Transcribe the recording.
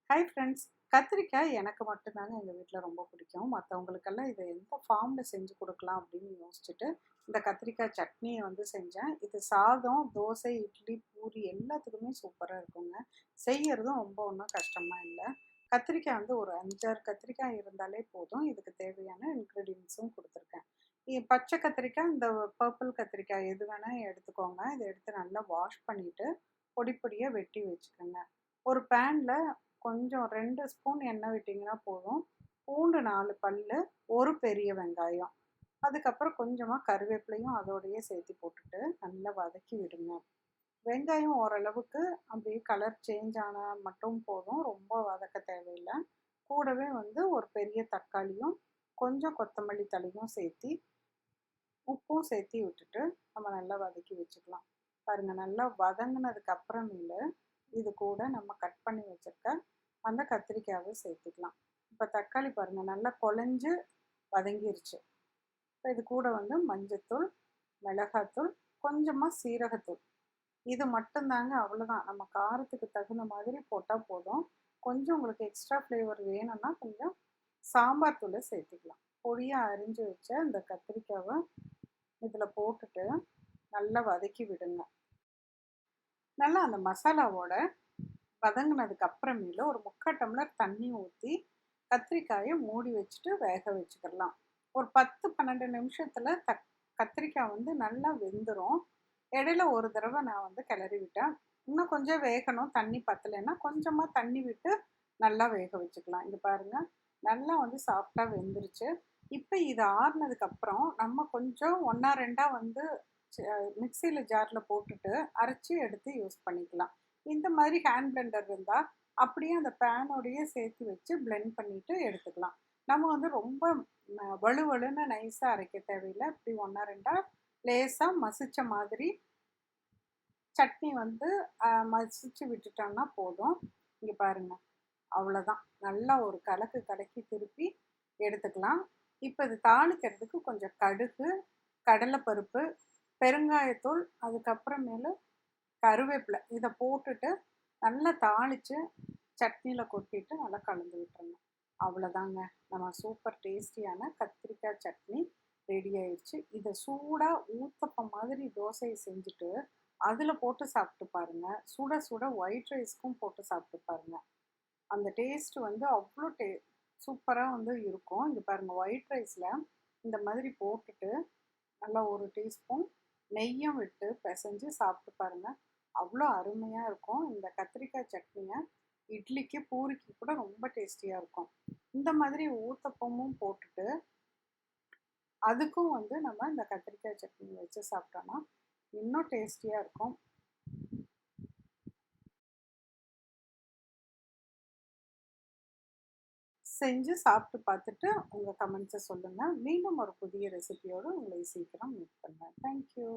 Hi friends. கத்திரிக்காய் எனக்கு மட்டும்தாங்க எங்கள் வீட்டில் ரொம்ப பிடிக்கும். மற்றவங்களுக்கெல்லாம் இதை எந்த ஃபார்மில் செஞ்சு கொடுக்கலாம் அப்படின்னு யோசிச்சுட்டு இந்த கத்திரிக்காய் சட்னியை செஞ்சேன். இது சாதம், தோசை, இட்லி, பூரி எல்லாத்துக்குமே சூப்பராக இருக்குங்க. செய்யறதும் ரொம்ப ஒன்றும் கஷ்டமாக இல்லை. கத்திரிக்காய் ஒரு 5-6 கத்திரிக்காய் இருந்தாலே போதும். இதுக்கு தேவையான இன்க்ரீடியன்ஸும் கொடுத்துருக்கேன். பச்சை கத்திரிக்காய், இந்த பர்பிள் கத்திரிக்காய் எது வேணால் எடுத்துக்கோங்க. இதை எடுத்து நல்லா வாஷ் பண்ணிவிட்டு பொடி பொடியாக வெட்டி வச்சுக்கோங்க. ஒரு பேனில் கொஞ்சம் 2 ஸ்பூன் எண்ணெய் விட்டிங்கன்னா போதும். பூண்டு 4 பல்லு, ஒரு பெரிய வெங்காயம், அதுக்கப்புறம் கொஞ்சமாக கருவேப்பிலையும் அதோடையே சேர்த்து போட்டுட்டு நல்லா வதக்கி விடுங்க. வெங்காயம் ஓரளவுக்கு அப்படியே கலர் சேஞ்ச் ஆனால் மட்டும் போதும், ரொம்ப வதக்க தேவையில்லை. கூடவே ஒரு பெரிய தக்காளியும் கொஞ்சம் கொத்தமல்லி தழையும் சேர்த்து உப்பும் சேர்த்து விட்டுட்டு நம்ம நல்லா வதக்கி வச்சுக்கலாம். பாருங்கள், நல்லா வதங்கினதுக்கு அப்புறமேலு இது கூட நம்ம கட் பண்ணி வச்சுருக்க அந்த கத்திரிக்காயை சேர்த்துக்கலாம். இப்போ தக்காளி பாருங்கள் நல்லா குழஞ்சு வதங்கிருச்சு. இப்போ இது கூட மஞ்சத்தூள், மிளகாத்தூள், கொஞ்சமாக சீரகத்தூள், இது மட்டும்தாங்க. அவ்வளோதான். நம்ம காரத்துக்கு தகுந்த மாதிரி போட்டால் போதும். கொஞ்சம் உங்களுக்கு எக்ஸ்ட்ரா ஃப்ளேவர் வேணும்னா கொஞ்சம் சாம்பார் தூளை சேர்த்துக்கலாம். பொடியாக அரிஞ்சு வச்ச இந்த கத்திரிக்காவை இதில் போட்டுட்டு நல்லா வதக்கி விடுங்க. நல்லா அந்த மசாலாவோட வதங்கினதுக்கு அப்புறமேல ஒரு 3/4 டம்ளர் தண்ணி ஊற்றி கத்திரிக்காயை மூடி வச்சுட்டு வேக வச்சுக்கலாம். ஒரு 10-12 நிமிஷத்தில் கத்திரிக்காய் நல்லா வெந்துடும். இடையில ஒரு தடவை நான் கிளறி விட்டேன். இன்னும் கொஞ்சம் வேகணும், தண்ணி பத்தலைன்னா கொஞ்சமாக தண்ணி விட்டு நல்லா வேக வச்சுக்கலாம். இங்கே பாருங்கள், நல்லா சாஃப்டாக வெந்துருச்சு. இப்போ இது ஆறுனதுக்கப்புறம் நம்ம கொஞ்சம் 1-2 மிக்சியில் ஜாரில் போட்டுட்டு அரைச்சி எடுத்து யூஸ் பண்ணிக்கலாம். இந்த மாதிரி ஹேண்ட் பிளெண்டர் இருந்தால் அப்படியே அந்த பேனோடையே சேர்த்து வச்சு பிளெண்ட் பண்ணிவிட்டு எடுத்துக்கலாம். நம்ம ரொம்ப வலுவலுன்னு நைஸாக அரைக்க தேவையில்லை. இப்படி 1-2 லேசாக மசித்த மாதிரி சட்னி மசிச்சு விட்டுட்டோம்னா போதும். இங்கே பாருங்கள், அவ்வளோதான். நல்லா ஒரு கலக்கு கலக்கி திருப்பி எடுத்துக்கலாம். இப்போ இது தாளிக்கிறதுக்கு கொஞ்சம் கடுகு, கடலைப்பருப்பு, பெருங்காயத்தூள், அதுக்கப்புறமேலு கருவேப்பிலை இதை போட்டுட்டு நல்லா தாளித்து சட்னியில் கொட்டிட்டு நல்லா கலந்து விட்டுருங்க. அவ்வளோதாங்க, நம்ம சூப்பர் டேஸ்டியான கத்திரிக்காய் சட்னி ரெடி ஆயிடுச்சு. இதை சூடாக ஊத்தப்பம் மாதிரி தோசையை செஞ்சுட்டு அதில் போட்டு சாப்பிட்டு பாருங்கள். சுட சுட ஒயிட் ரைஸ்க்கும் போட்டு சாப்பிட்டு பாருங்கள். அந்த டேஸ்ட்டு அவ்வளோ சூப்பராக இருக்கும். இங்கே பாருங்கள், ஒயிட் ரைஸில் இந்த மாதிரி போட்டுட்டு நல்லா ஒரு டீஸ்பூன் நெய்யும் விட்டு பிசைஞ்சு சாப்பிட்டு பாருங்கள். அவ்வளோ அருமையாக இருக்கும். இந்த கத்திரிக்காய் சட்னியை இட்லிக்கு, பூரிக்கு கூட ரொம்ப டேஸ்டியாக இருக்கும். இந்த மாதிரி ஊத்தப்பமும் போட்டுட்டு அதுக்கும் நம்ம இந்த கத்திரிக்காய் சட்னி வச்சு சாப்பிட்டோன்னா இன்னும் டேஸ்டியாக இருக்கும். செஞ்சு சாப்பிட்டு பார்த்துட்டு உங்கள் கமெண்ட்ஸை சொல்லுங்கள். மீண்டும் ஒரு புதிய ரெசிபியோடு உங்களை சீக்கிரம் மீட் பண்ணுறேன். தேங்க்யூ.